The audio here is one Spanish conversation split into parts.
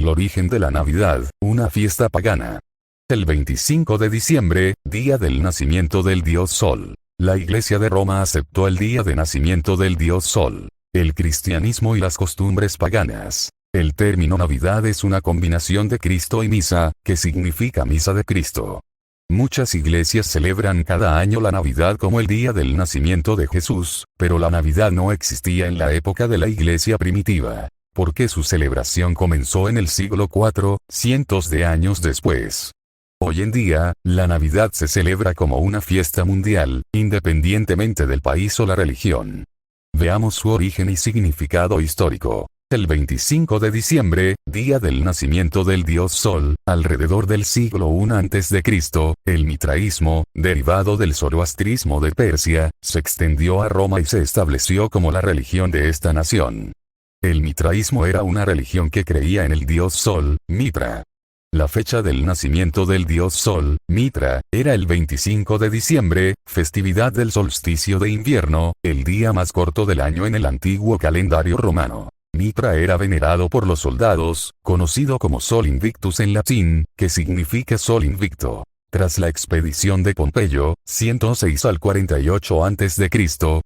El origen de la Navidad, una fiesta pagana. El 25 de diciembre, día del nacimiento del dios Sol. La Iglesia de Roma aceptó el día de nacimiento del dios Sol. El cristianismo y las costumbres paganas. El término Navidad es una combinación de Cristo y misa, que significa misa de Cristo. Muchas iglesias celebran cada año la Navidad como el día del nacimiento de Jesús, pero la Navidad no existía en la época de la iglesia primitiva, porque su celebración comenzó en el siglo IV, cientos de años después. Hoy en día, la Navidad se celebra como una fiesta mundial, independientemente del país o la religión. Veamos su origen y significado histórico. El 25 de diciembre, día del nacimiento del dios Sol, alrededor del siglo I a.C., el mitraísmo, derivado del zoroastrismo de Persia, se extendió a Roma y se estableció como la religión de esta nación. El mitraísmo era una religión que creía en el dios Sol, Mitra. La fecha del nacimiento del dios Sol, Mitra, era el 25 de diciembre, festividad del solsticio de invierno, el día más corto del año en el antiguo calendario romano. Mitra era venerado por los soldados, conocido como Sol Invictus en latín, que significa Sol Invicto. Tras la expedición de Pompeyo, 106 al 48 a.C.,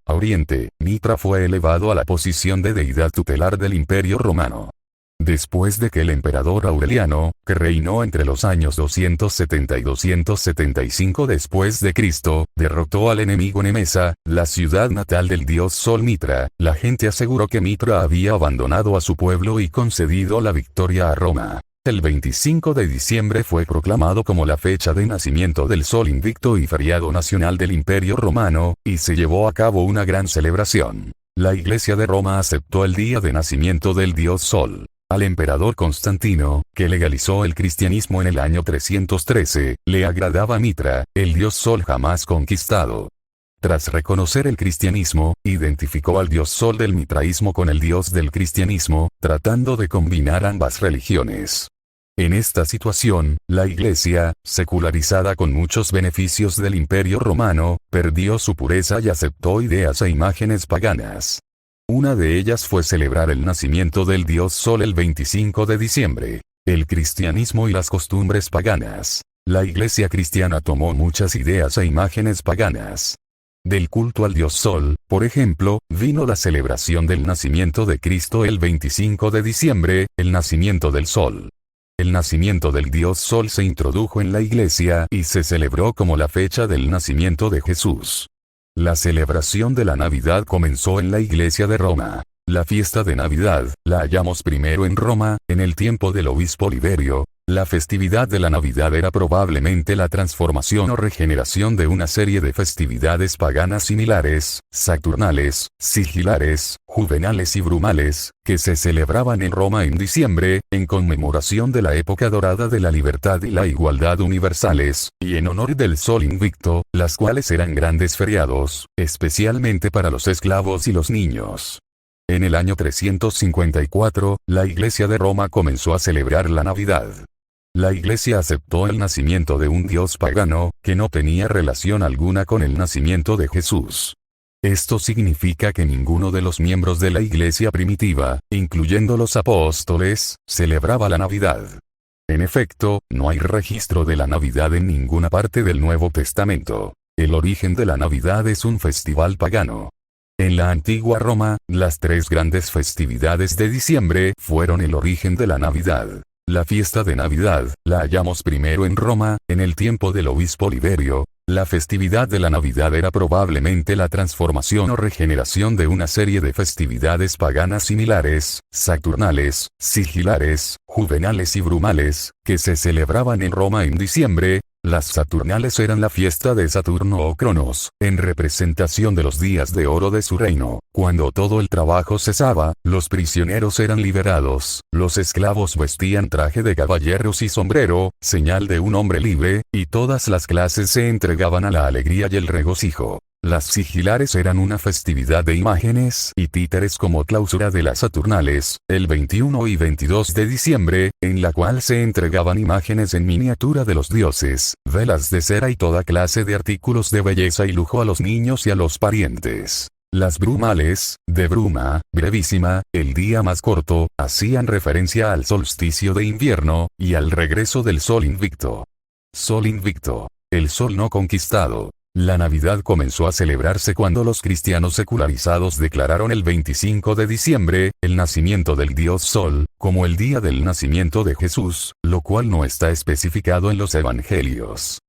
a Oriente, Mitra fue elevado a la posición de deidad tutelar del Imperio Romano. Después de que el emperador Aureliano, que reinó entre los años 270 y 275 después de Cristo, derrotó al enemigo Nemesa, la ciudad natal del dios Sol Mitra, la gente aseguró que Mitra había abandonado a su pueblo y concedido la victoria a Roma. El 25 de diciembre fue proclamado como la fecha de nacimiento del Sol Invicto y feriado nacional del Imperio Romano, y se llevó a cabo una gran celebración. La Iglesia de Roma aceptó el día de nacimiento del dios Sol. Al emperador Constantino, que legalizó el cristianismo en el año 313, le agradaba Mitra, el dios Sol jamás conquistado. Tras reconocer el cristianismo, identificó al dios Sol del mitraísmo con el dios del cristianismo, tratando de combinar ambas religiones. En esta situación, la Iglesia, secularizada con muchos beneficios del Imperio Romano, perdió su pureza y aceptó ideas e imágenes paganas. Una de ellas fue celebrar el nacimiento del dios Sol el 25 de diciembre. El cristianismo y las costumbres paganas. La Iglesia cristiana tomó muchas ideas e imágenes paganas. Del culto al dios Sol, por ejemplo, vino la celebración del nacimiento de Cristo el 25 de diciembre, el nacimiento del Sol. El nacimiento del dios Sol se introdujo en la Iglesia y se celebró como la fecha del nacimiento de Jesús. La celebración de la Navidad comenzó en la Iglesia de Roma. La fiesta de Navidad, la hallamos primero en Roma, en el tiempo del obispo Liberio. La festividad de la Navidad era probablemente la transformación o regeneración de una serie de festividades paganas similares, saturnales, sigilares, juvenales y brumales, que se celebraban en Roma en diciembre, en conmemoración de la época dorada de la libertad y la igualdad universales, y en honor del Sol Invicto, las cuales eran grandes feriados, especialmente para los esclavos y los niños. En el año 354, la Iglesia de Roma comenzó a celebrar la Navidad. La Iglesia aceptó el nacimiento de un dios pagano, que no tenía relación alguna con el nacimiento de Jesús. Esto significa que ninguno de los miembros de la Iglesia primitiva, incluyendo los apóstoles, celebraba la Navidad. En efecto, no hay registro de la Navidad en ninguna parte del Nuevo Testamento. El origen de la Navidad es un festival pagano. En la antigua Roma, las tres grandes festividades de diciembre fueron el origen de la Navidad. La fiesta de Navidad, la hallamos primero en Roma, en el tiempo del obispo Liberio. La festividad de la Navidad era probablemente la transformación o regeneración de una serie de festividades paganas similares, saturnales, sigilares, juvenales y brumales, que se celebraban en Roma en diciembre. Las Saturnales eran la fiesta de Saturno o Cronos, en representación de los días de oro de su reino. Cuando todo el trabajo cesaba, los prisioneros eran liberados, los esclavos vestían traje de caballeros y sombrero, señal de un hombre libre, y todas las clases se entregaban a la alegría y el regocijo. Las sigilares eran una festividad de imágenes y títeres como clausura de las Saturnales, el 21 y 22 de diciembre, en la cual se entregaban imágenes en miniatura de los dioses, velas de cera y toda clase de artículos de belleza y lujo a los niños y a los parientes. Las brumales, de bruma, brevísima, el día más corto, hacían referencia al solsticio de invierno, y al regreso del sol invicto. Sol invicto. El sol no conquistado. La Navidad comenzó a celebrarse cuando los cristianos secularizados declararon el 25 de diciembre, el nacimiento del Dios Sol, como el día del nacimiento de Jesús, lo cual no está especificado en los evangelios.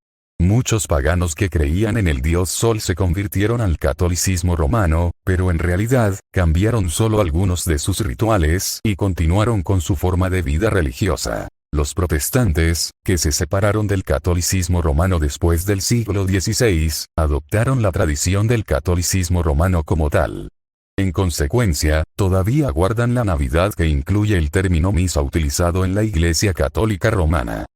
Muchos paganos que creían en el Dios Sol se convirtieron al catolicismo romano, pero en realidad, cambiaron solo algunos de sus rituales y continuaron con su forma de vida religiosa. Los protestantes, que se separaron del catolicismo romano después del siglo XVI, adoptaron la tradición del catolicismo romano como tal. En consecuencia, todavía guardan la Navidad que incluye el término misa utilizado en la Iglesia Católica Romana.